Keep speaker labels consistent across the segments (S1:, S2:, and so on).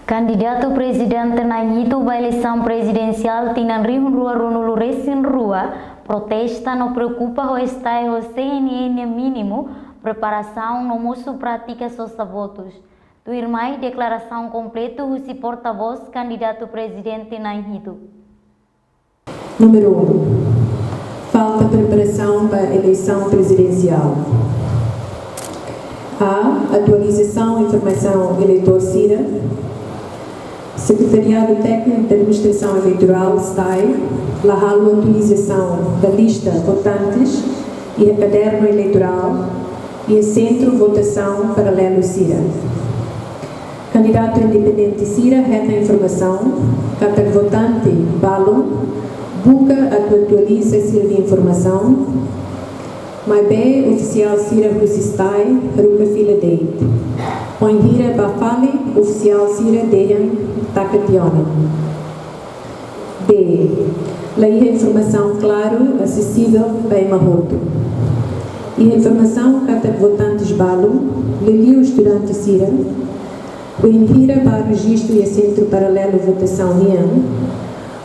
S1: Candidato presidente na Hito para a eleição presidencial Tinan Rio Rua Ronulu Recém Rua protesta não preocupa o estáio o CNN mínimo preparação no moço prática só votos. Do irmão declaração completa o se porta-voz candidato presidente na Hito.
S2: Número 1. Falta preparação para a eleição presidencial. A. Atualização e informação eleitor CIRA. Secretariado Técnico da Administração Eleitoral, STAI, lahalo atualização da lista votantes e a caderno eleitoral e a centro votação paralelo CIRA. Candidato independente CIRA reta informação, cada votante balo, buca atualiza CIRA de informação, mas B, oficial CIRA Rusistai, ruga fila date. Poinhira Bafali, oficial CIRA Dejan Takatione. B. Leia informação claro, acessível, bem maroto. E a informação cada votantes balo, leia o estudante CIRA, poinhira para o registro e centro paralelo votação NIAN,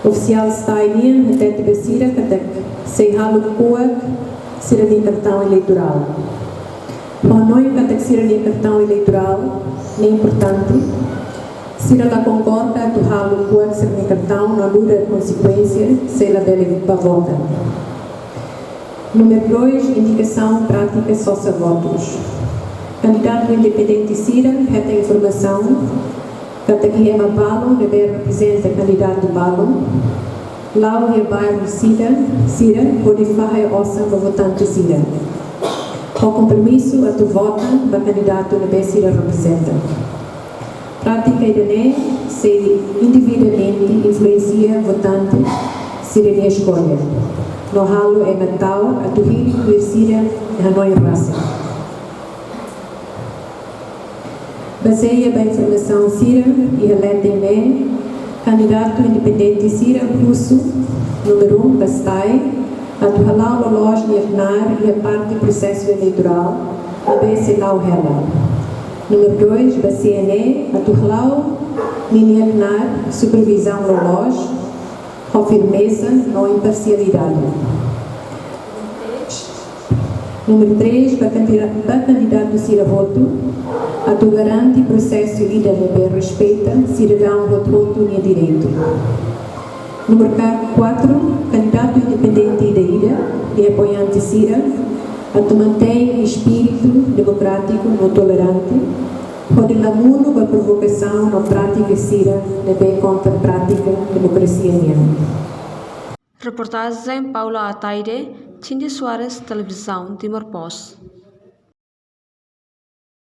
S2: oficial STAI NIAN, até Tibacira, cada seihalo coa, CIRA de cartão eleitoral. Honoi cada CIRA de cartão eleitoral, é importante. CIRA la concorda do halo coa CIRA de cartão, não dura consequência, se ela dele para vota. Número 2, indicação prática sócia votos. Candidato independente CIRA, reta informação, cada que é balo, deve representa candidato balo. Lá o bairro CIRA, pode fazer ossa para votante CIRA. O compromisso a tu vota para candidato que CIRA representa. Prática ideia se individualmente influencia votante CIRA de escolha. No halo é Natal, a tu rir que CIRA é Hanoi raça. Baseia a informação CIRA e relata em candidato independente CIRA russo, número 1, Bastai, a tu halau a loja de Afnar e a parte do processo eleitoral, a BC Lau Hela. Número 2, BCNE, a tu halau, Nini Afnar, supervisão da loja, com firmeza, não imparcialidade. Número 3, para candidato CIRA voto, a tu garante processo e da respeita, cidadão voto e direito. Número 4, candidato independente da ilha e apoiante CIRA, a tu mantém espírito democrático não tolerante, pode lamuno para provocação na prática CIRA, bem contra a prática democracia minha.
S3: Reportagem Paula Ataide, Cindy Soares, Televisão Timor Post.